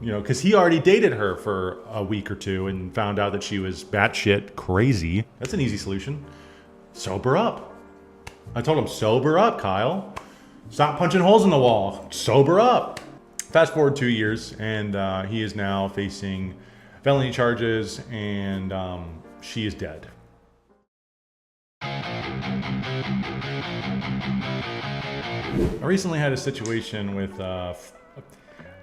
because he already dated her for a week or two and found out that she was batshit crazy. That's an easy solution. Sober up. I told him, sober up, Kyle. Stop punching holes in the wall. Sober up. Fast forward 2 years, and he is now facing felony charges, and she is dead. I recently had a situation with, I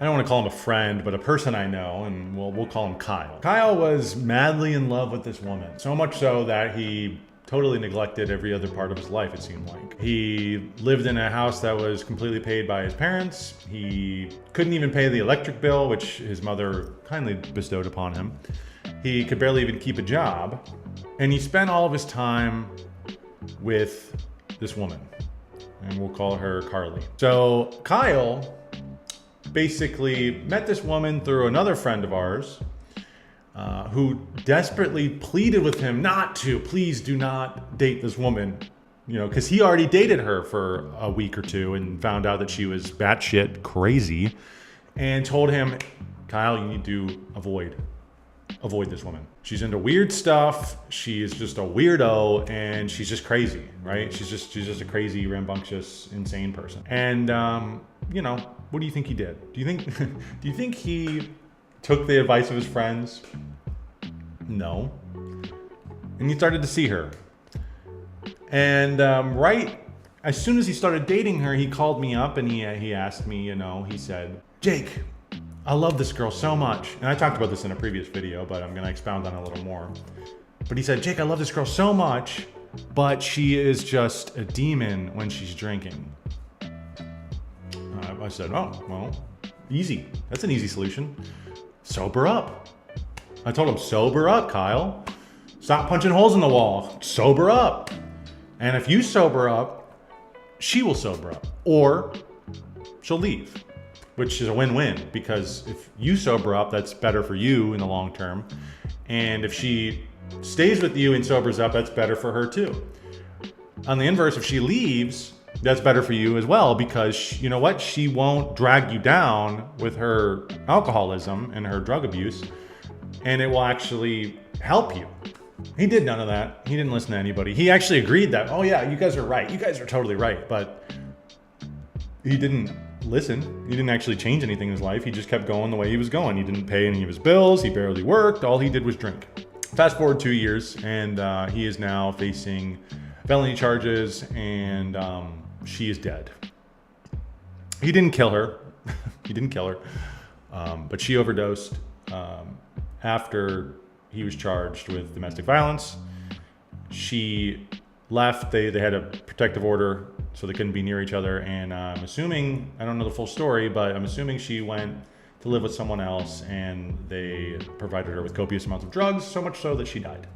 don't want to call him a friend, but a person I know, and we'll call him Kyle. Kyle was madly in love with this woman, so much so that he totally neglected every other part of his life, it seemed like. He lived in a house that was completely paid by his parents. He couldn't even pay the electric bill, which his mother kindly bestowed upon him. He could barely even keep a job. And he spent all of his time with this woman, and we'll call her Carly. So Kyle basically met this woman through another friend of ours, who desperately pleaded with him not to, please do not date this woman, because he already dated her for a week or two and found out that she was batshit crazy, and told him, Kyle, you need to avoid this woman. She's into weird stuff. She is just a weirdo, and she's just crazy, right? She's just a crazy, rambunctious, insane person. And what do you think he did? Do you think he took the advice of his friends? No. And he started to see her. And right as soon as he started dating her, he called me up and he asked me, he said, Jake, I love this girl so much. And I talked about this in a previous video, but I'm going to expound on it a little more. But he said, Jake, I love this girl so much, but she is just a demon when she's drinking. I said, oh, well, easy. That's an easy solution. Sober up. I told him, sober up, Kyle. Stop punching holes in the wall. Sober up. And if you sober up, she will sober up. Or she'll leave, which is a win-win, because if you sober up, that's better for you in the long term. And if she stays with you and sobers up, that's better for her too. On the inverse, if she leaves, that's better for you as well, because you know what? She won't drag you down with her alcoholism and her drug abuse, and it will actually help you. He did none of that. He didn't listen to anybody. He actually agreed that, oh yeah, you guys are right. You guys are totally right. But he didn't listen. He didn't actually change anything in his life. He just kept going the way he was going. He didn't pay any of his bills. He barely worked. All he did was drink. Fast forward 2 years, and he is now facing felony charges, and she is dead. He didn't kill her. But she overdosed after he was charged with domestic violence. She left. They had a protective order, so they couldn't be near each other. And I'm assuming, I don't know the full story, but I'm assuming she went to live with someone else, and they provided her with copious amounts of drugs, so much so that she died.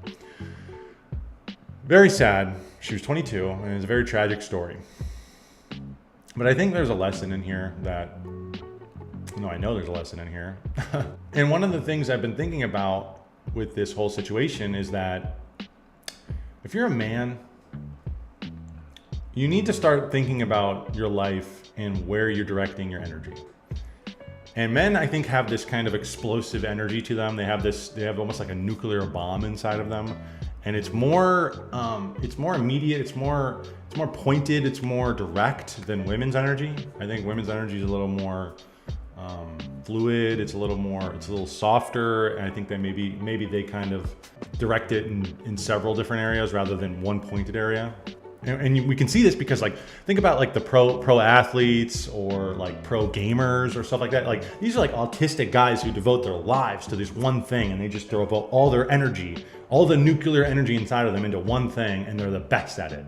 Very sad. She was 22, and it's a very tragic story. But I think there's a lesson in here that, I know there's a lesson in here. And one of the things I've been thinking about with this whole situation is that if you're a man, you need to start thinking about your life and where you're directing your energy. And men, I think, have this kind of explosive energy to them. They have almost like a nuclear bomb inside of them. And it's more immediate, it's more pointed, it's more direct than women's energy. I think women's energy is a little more fluid, it's a little softer, and I think that maybe they kind of direct it in several different areas rather than one pointed area. And we can see this because, like, think about like the pro athletes or like pro gamers or stuff like that. Like, these are like autistic guys who devote their lives to this one thing, and they just devote all their energy, all the nuclear energy inside of them into one thing, and they're the best at it.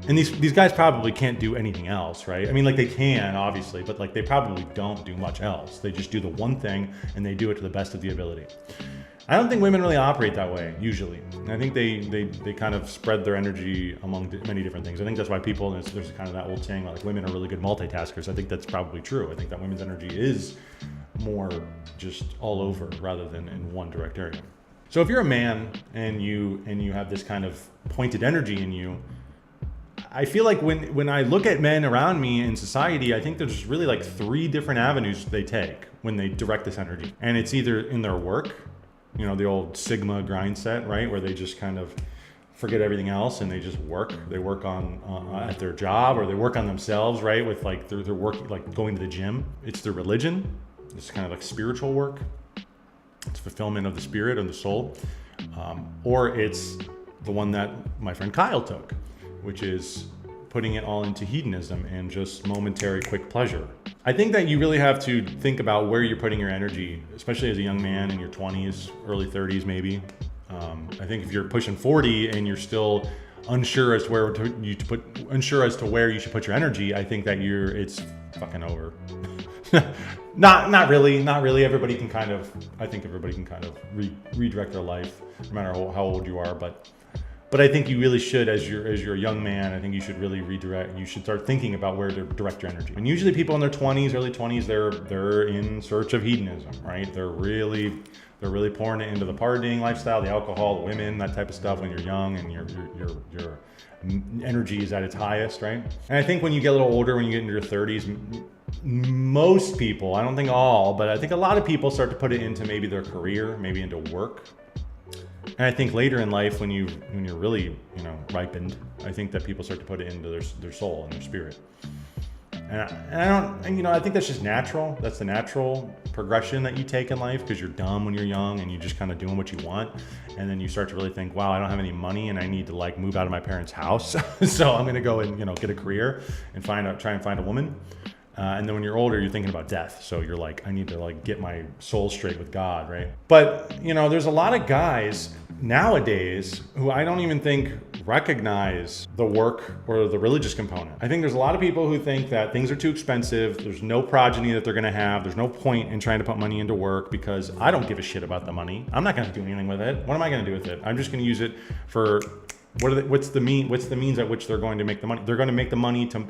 And these guys probably can't do anything else, right? I mean, like, they can, obviously, but like they probably don't do much else. They just do the one thing, and they do it to the best of the ability. I don't think women really operate that way, usually. I think they kind of spread their energy among many different things. I think that's why there's kind of that old saying, like, women are really good multitaskers. I think that's probably true. I think that women's energy is more just all over rather than in one direct area. So if you're a man and you have this kind of pointed energy in you, I feel like when I look at men around me in society, I think there's really like 3 different avenues they take when they direct this energy. And it's either in their work, you know, the old Sigma grind set, right? Where they just kind of forget everything else and they just work. They work on at their job, or they work on themselves, right? With like their work, like going to the gym. It's their religion. It's kind of like spiritual work. It's fulfillment of the spirit and the soul. Or it's the one that my friend Kyle took, which is putting it all into hedonism and just momentary quick pleasure. I think that you really have to think about where you're putting your energy, especially as a young man in your 20s, early 30s maybe. I think if you're pushing 40 and you're still unsure as to where you should put your energy, I think that it's fucking over. Not really. Everybody can kind of redirect their life, no matter how old you are. But I think you really should, as you're a young man, I think you should really redirect. You should start thinking about where to direct your energy. And usually people in their 20s, early 20s, they're in search of hedonism, right? They're really pouring it into the partying lifestyle, the alcohol, the women, that type of stuff when you're young and your energy is at its highest, right? And I think when you get a little older, when you get into your 30s, most people, I don't think all, but I think a lot of people start to put it into maybe their career, maybe into work. And I think later in life, when you're really, ripened, I think that people start to put it into their soul and their spirit. I think that's just natural. That's the natural progression that you take in life, because you're dumb when you're young and you're just kind of doing what you want. And then you start to really think, wow, I don't have any money and I need to like move out of my parents' house. So I'm going to go and, get a career and try and find a woman. And then when you're older, you're thinking about death. So you're like, I need to like get my soul straight with God, right? But, there's a lot of guys nowadays who I don't even think recognize the work or the religious component. I think there's a lot of people who think that things are too expensive. There's no progeny that they're going to have. There's no point in trying to put money into work because I don't give a shit about the money. I'm not going to do anything with it. What am I going to do with it? I'm just going to use it for what's the means at which they're going to make the money? They're going to make the money to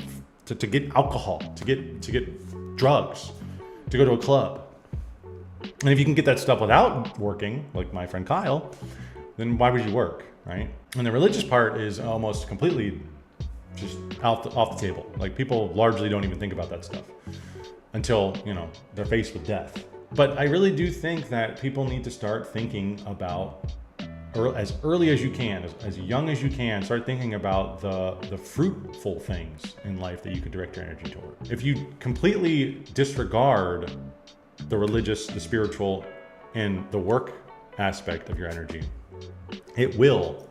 get alcohol, to get drugs, to go to a club. And if you can get that stuff without working, like my friend Kyle, then why would you work, right? And the religious part is almost completely just off the table. Like people largely don't even think about that stuff until, they're faced with death. But I really do think that people need to start thinking about as early as you can, as young as you can, start thinking about the fruitful things in life that you could direct your energy toward. If you completely disregard the religious, the spiritual, and the work aspect of your energy, it will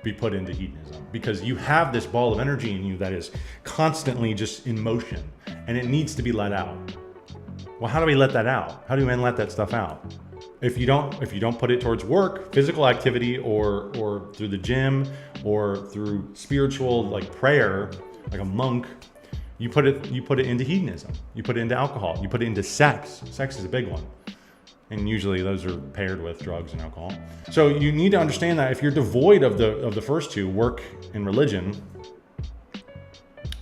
be put into hedonism, because you have this ball of energy in you that is constantly just in motion and it needs to be let out. Well, how do we let that out? How do we let that stuff out? If you don't put it towards work, physical activity, or through the gym, or through spiritual like prayer, like a monk, you put it into hedonism. You put it into alcohol. You put it into sex. Sex is a big one. And usually those are paired with drugs and alcohol. So you need to understand that if you're devoid of the first two, work and religion,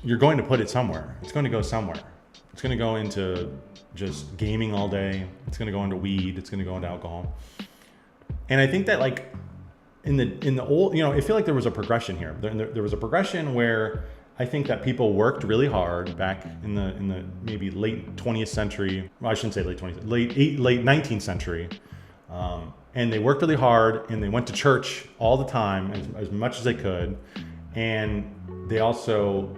you're going to put it somewhere. It's going to go somewhere. It's going to go into just gaming all day. It's going to go into weed. It's going to go into alcohol. And I think that like in the old, I feel like there was a progression here. There was a progression where I think that people worked really hard back in the maybe late 20th century. Well, I shouldn't say late 20th, late 19th century. And they worked really hard and they went to church all the time as much as they could. And they also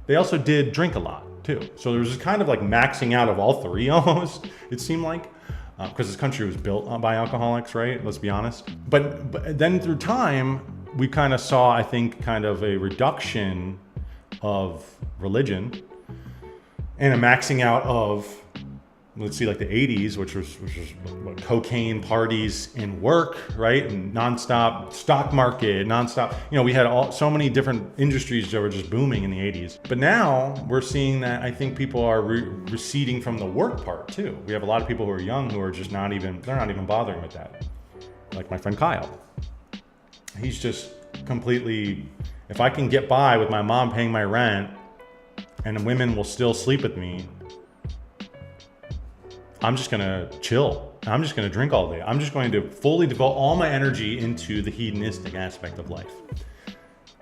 did drink a lot too. So there was just kind of like maxing out of all three almost, it seemed like. Because this country was built by alcoholics, right? Let's be honest. But then through time, we kind of saw, I think, kind of a reduction of religion and a maxing out of, let's see, like the 80s, which was what, cocaine, parties, and work, right? And nonstop stock market, nonstop. We had so many different industries that were just booming in the 80s. But now we're seeing that I think people are receding from the work part too. We have a lot of people who are young who are just they're not even bothering with that. Like my friend Kyle. He's just completely, if I can get by with my mom paying my rent and women will still sleep with me, I'm just gonna chill. I'm just gonna drink all day. I'm just going to fully devote all my energy into the hedonistic aspect of life.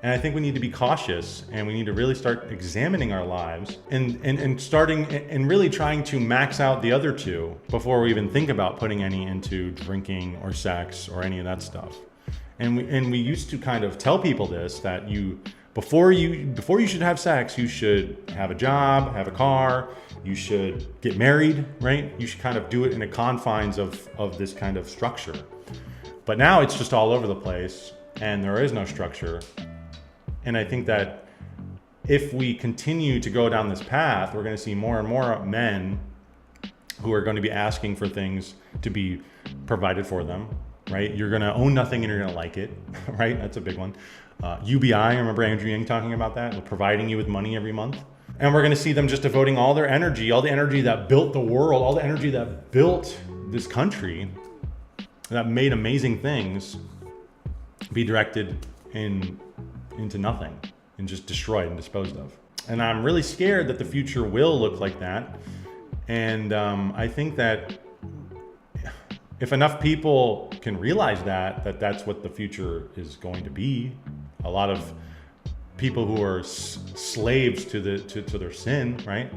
And I think we need to be cautious, and we need to really start examining our lives and starting and really trying to max out the other two before we even think about putting any into drinking or sex or any of that stuff. And we used to kind of tell people this, that before you should have sex, you should have a job, have a car, you should get married, right? You should kind of do it in the confines of this kind of structure. But now it's just all over the place, and there is no structure. And I think that if we continue to go down this path, we're going to see more and more men who are going to be asking for things to be provided for them, right? You're going to own nothing and you're going to like it, right? That's a big one. UBI, remember Andrew Yang talking about that? Providing you with money every month. And we're going to see them just devoting all their energy, all the energy that built the world, all the energy that built this country, that made amazing things, be directed into nothing and just destroyed and disposed of. And I'm really scared that the future will look like that. And I think that if enough people can realize that that's what the future is going to be, a lot of people who are slaves to their sin, right?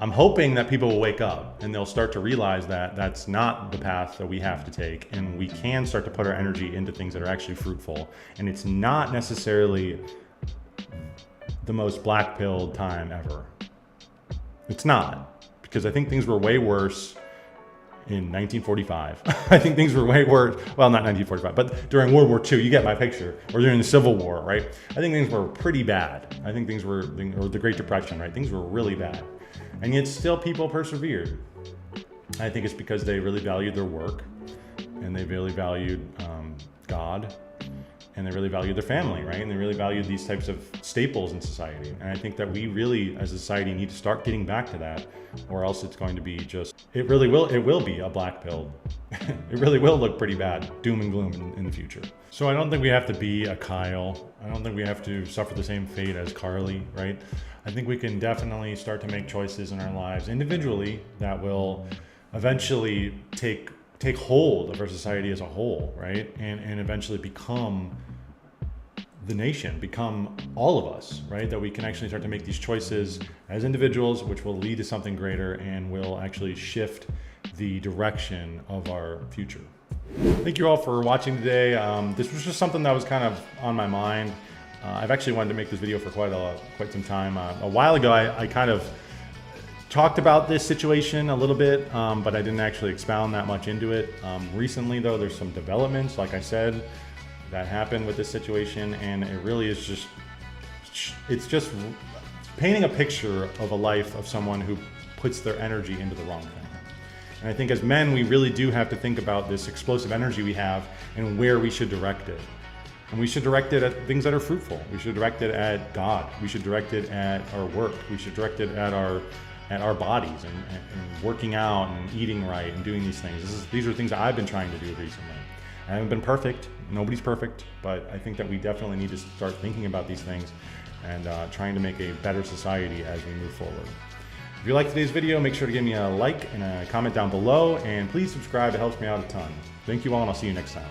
I'm hoping that people will wake up and they'll start to realize that that's not the path that we have to take, and we can start to put our energy into things that are actually fruitful. And it's not necessarily the most black-pilled time ever. It's not, because I think things were way worse in 1945. I think things were way worse. Well, not 1945, but during World War II, you get my picture, or during the Civil War, right? I think things were pretty bad. I think things were, or the Great Depression, right? Things were really bad. And yet still people persevered. I think it's because they really valued their work, and they really valued God, and they really valued their family, right? And they really valued these types of staples in society. And I think that we really, as a society, need to start getting back to that, or else it's going to be just, it will be a black pill. It really will look pretty bad, doom and gloom in the future. So I don't think we have to be a Kyle. I don't think we have to suffer the same fate as Carly, right? I think we can definitely start to make choices in our lives individually that will eventually take hold of our society as a whole, right? And eventually become the nation, become all of us, right? That we can actually start to make these choices as individuals, which will lead to something greater and will actually shift the direction of our future. Thank you all for watching today. This was just something that was kind of on my mind. I've actually wanted to make this video for quite some time. A while ago, I kind of talked about this situation a little bit, but I didn't actually expound that much into it. Recently, though, there's some developments, like I said, that happened with this situation, and it really is just painting a picture of a life of someone who puts their energy into the wrong thing. And I think as men, we really do have to think about this explosive energy we have and where we should direct it. And we should direct it at things that are fruitful. We should direct it at God. We should direct it at our work. We should direct it at our bodies and working out and eating right and doing these things. These are things that I've been trying to do recently. I haven't been perfect. Nobody's perfect, but I think that we definitely need to start thinking about these things and trying to make a better society as we move forward. If you liked today's video, make sure to give me a like and a comment down below, and please subscribe. It helps me out a ton. Thank you all, and I'll see you next time.